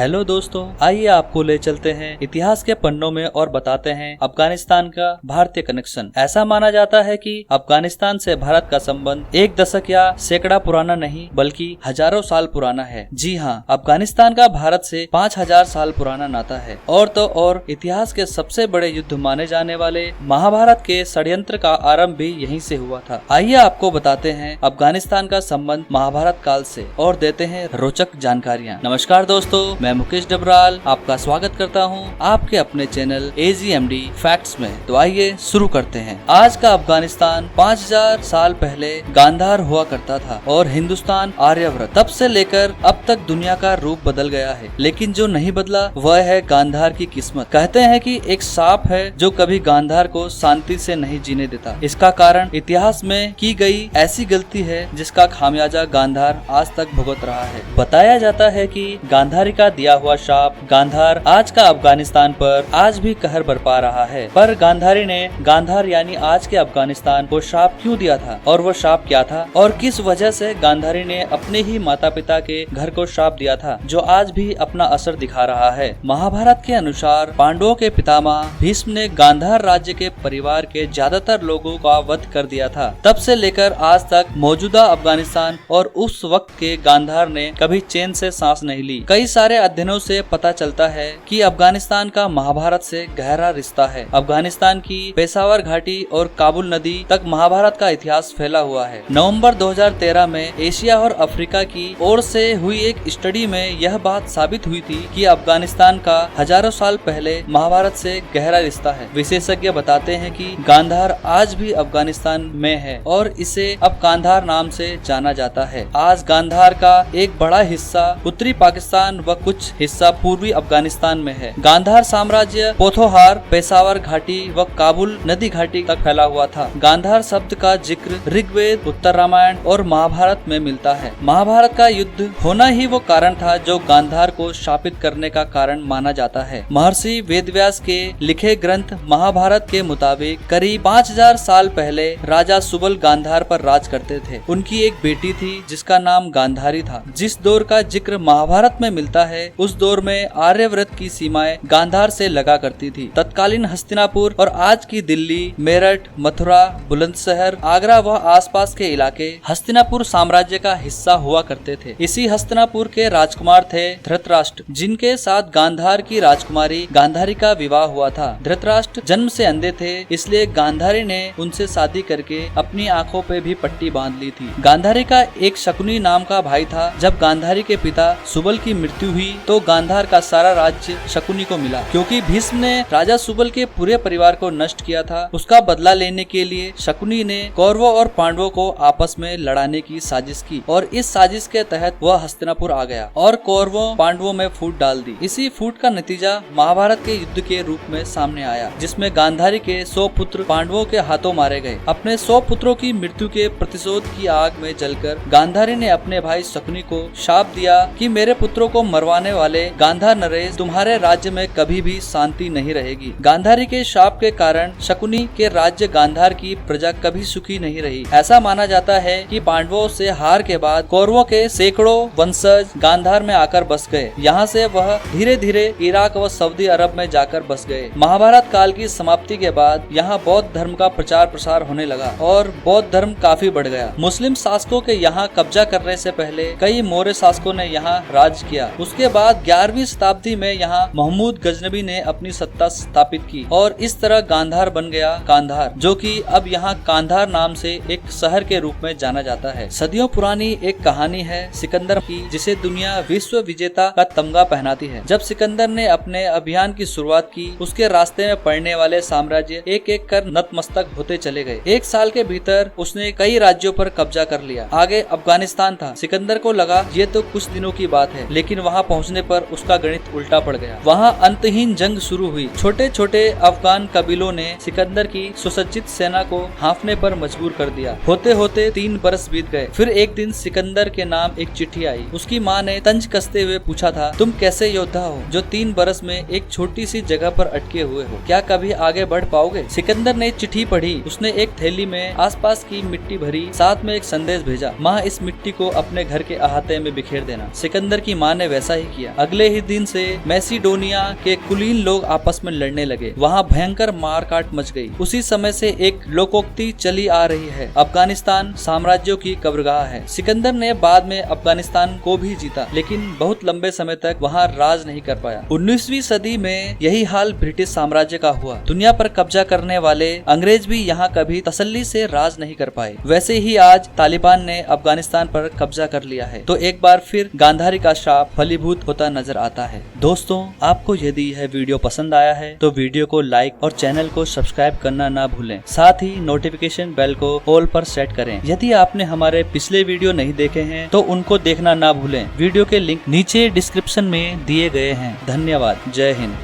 Hello दोस्तों, आइए आपको ले चलते हैं इतिहास के पन्नों में और बताते हैं अफगानिस्तान का भारतीय कनेक्शन। ऐसा माना जाता है कि अफगानिस्तान से भारत का संबंध एक दशक या सैकड़ा पुराना नहीं बल्कि हजारों साल पुराना है। जी हाँ, अफगानिस्तान का भारत से 5000 साल पुराना नाता है। और तो और इतिहास के सबसे बड़े युद्ध माने जाने वाले महाभारत के षड्यंत्र का आरंभ भी यहीं से हुआ था। आइए आपको बताते हैं अफगानिस्तान का संबंध महाभारत काल से और देते हैं रोचक जानकारियाँ। नमस्कार दोस्तों, मैं मुकेश डबराल आपका स्वागत करता हूं आपके अपने चैनल AGMD फैक्ट्स में। तो आइए शुरू करते हैं। आज का अफगानिस्तान 5000 साल पहले गांधार हुआ करता था और हिंदुस्तान आर्यव्रत। तब से लेकर अब तक दुनिया का रूप बदल गया है, लेकिन जो नहीं बदला वह है गांधार की किस्मत। कहते हैं कि एक सांप है जो कभी गांधार को शांति से नहीं जीने देता। इसका कारण इतिहास में की गई ऐसी गलती है जिसका खामियाजा गांधार आज तक भुगत रहा है। बताया जाता है कि गांधारी का दिया हुआ शाप गांधार आज का अफगानिस्तान पर आज भी कहर बरपा रहा है। पर गांधारी ने गांधार यानी आज के अफगानिस्तान को शाप क्यों दिया था और वो शाप क्या था और किस वजह से गांधारी ने अपने ही माता पिता के घर को शाप दिया था जो आज भी अपना असर दिखा रहा है। महाभारत के अनुसार पांडवों के पितामह भीष्म ने गांधार राज्य के परिवार के ज्यादातर लोगों का वध कर दिया था। तब से लेकर आज तक मौजूदा अफगानिस्तान और उस वक्त के गांधार ने कभी चैन से सांस नहीं ली। कई सारे अध्ययनों से पता चलता है कि अफगानिस्तान का महाभारत से गहरा रिश्ता है। अफगानिस्तान की पेशावर घाटी और काबुल नदी तक महाभारत का इतिहास फैला हुआ है। नवंबर 2013 में एशिया और अफ्रीका की ओर से हुई एक स्टडी में यह बात साबित हुई थी कि अफगानिस्तान का हजारों साल पहले महाभारत से गहरा रिश्ता है। विशेषज्ञ बताते हैं कि गांधार आज भी अफगानिस्तान में है और इसे अब गांधार नाम से जाना जाता है। आज गांधार का एक बड़ा हिस्सा उत्तरी पाकिस्तान व कुछ हिस्सा पूर्वी अफगानिस्तान में है। गांधार साम्राज्य पोथोहार, पेशावर घाटी व काबुल नदी घाटी तक फैला हुआ था। गांधार शब्द का जिक्र ऋग्वेद, उत्तर रामायण और महाभारत में मिलता है। महाभारत का युद्ध होना ही वो कारण था जो गांधार को शापित करने का कारण माना जाता है। महर्षि वेदव्यास के लिखे ग्रंथ महाभारत के मुताबिक करीब 5000 साल पहले राजा सुबल गांधार पर राज करते थे। उनकी एक बेटी थी जिसका नाम गांधारी था। जिस दौर का जिक्र महाभारत में मिलता है उस दौर में आर्यव्रत की सीमाएं गांधार से लगा करती थी। तत्कालीन हस्तिनापुर और आज की दिल्ली, मेरठ, मथुरा, बुलंदशहर, आगरा व आसपास के इलाके हस्तिनापुर साम्राज्य का हिस्सा हुआ करते थे। इसी हस्तिनापुर के राजकुमार थे धृतराष्ट्र, जिनके साथ गांधार की राजकुमारी गांधारी का विवाह हुआ था। धृतराष्ट्र जन्म से अंधे थे, इसलिए गांधारी ने उनसे शादी करके अपनी आंखों पे भी पट्टी बांध ली थी। गांधारी का एक शकुनी नाम का भाई था। जब गांधारी के पिता सुबल की मृत्यु हुई तो गांधार का सारा राज्य शकुनी को मिला। क्योंकि भीष्म ने राजा सुबल के पूरे परिवार को नष्ट किया था, उसका बदला लेने के लिए शकुनी ने कौरवों और पांडवों को आपस में लड़ाने की साजिश की और इस साजिश के तहत वह हस्तिनापुर आ गया और कौरवों पांडवों में फूट डाल दी। इसी फूट का नतीजा महाभारत के युद्ध के रूप में सामने आया, जिसमें गांधारी के 100 पुत्र पांडवों के हाथों मारे गए। अपने 100 पुत्रों की मृत्यु के प्रतिशोध की आग में जलकर गांधारी ने अपने भाई शकुनी को शाप दिया कि मेरे पुत्रों को मरवाने वाले गांधार नरेश, तुम्हारे राज्य में कभी भी शांति नहीं रहेगी। गांधारी के शाप के कारण शकुनी के राज्य गांधार की प्रजा कभी सुखी नहीं रही। ऐसा माना जाता है कि पांडवों से हार के बाद कौरवों के सैकड़ों वंशज गांधार में आकर बस गए। यहाँ से वह धीरे धीरे इराक व सऊदी अरब में जाकर बस गए। महाभारत काल की समाप्ति के बाद यहाँ बौद्ध धर्म का प्रचार प्रसार होने लगा और बौद्ध धर्म काफी बढ़ गया। मुस्लिम शासकों के यहाँ कब्जा करने से पहले कई मौर्य शासकों ने यहाँ राज किया। उसके बाद 11वीं शताब्दी में यहाँ महमूद गजनबी ने अपनी सत्ता स्थापित की और इस तरह गांधार बन गया कांधार, जो कि अब यहाँ कांधार नाम से एक शहर के रूप में जाना जाता है। सदियों पुरानी एक कहानी है सिकंदर की, जिसे दुनिया विश्व विजेता का तमगा पहनाती है। जब सिकंदर ने अपने अभियान की शुरुआत की, उसके रास्ते में पड़ने वाले साम्राज्य एक एक कर नतमस्तक होते चले गए। एक साल के भीतर उसने कई राज्यों पर कब्जा कर लिया। आगे अफगानिस्तान था। सिकंदर को लगा ये तो कुछ दिनों की बात है, लेकिन वहाँ पहुँचने पर उसका गणित उल्टा पड़ गया। वहाँ अंतहीन जंग शुरू हुई। छोटे छोटे अफगान कबीलों ने सिकंदर की सुसज्जित सेना को हाँफने पर मजबूर कर दिया। होते होते 3 बरस बीत गए। फिर एक दिन सिकंदर के नाम एक चिट्ठी आई। उसकी माँ ने तंज कसते हुए पूछा था, तुम कैसे योद्धा हो जो 3 बरस में एक छोटी सी जगह पर अटके हुए हो? क्या कभी आगे बढ़ पाओगे? सिकंदर ने चिट्ठी पढ़ी। उसने एक थैली में आसपास की मिट्टी भरी, साथ में एक संदेश भेजा, माँ इस मिट्टी को अपने घर के अहाते में बिखेर देना। सिकंदर की माँ ने वैसा ही किया। अगले ही दिन से मैसिडोनिया के कुलीन लोग आपस में लड़ने लगे। वहाँ भयंकर मारकाट मच गई। उसी समय से एक लोकोक्ति चली आ रही है, अफगानिस्तान साम्राज्यों की कब्रगाह है। सिकंदर ने बाद में अफगानिस्तान को भी जीता, लेकिन बहुत लंबे समय तक वहाँ राज नहीं कर पाया। 19वीं सदी में यही हाल ब्रिटिश साम्राज्य का हुआ। दुनिया पर कब्जा करने वाले अंग्रेज भी यहाँ कभी तसल्ली से राज नहीं कर पाए। वैसे ही आज तालिबान ने अफगानिस्तान पर कब्जा कर लिया है, तो एक बार फिर गांधारी का श्राप फलीभूत होता नजर आता है। दोस्तों, आपको यदि यह वीडियो पसंद आया है तो वीडियो को लाइक और चैनल को सब्सक्राइब करना ना भूलें। साथ ही नोटिफिकेशन बेल को ऑल पर सेट करें। यदि आपने हमारे पिछले वीडियो नहीं देखे हैं तो उनको देखना ना भूलें। वीडियो के लिंक नीचे डिस्क्रिप्शन में दिए गए हैं। धन्यवाद। जय हिंद।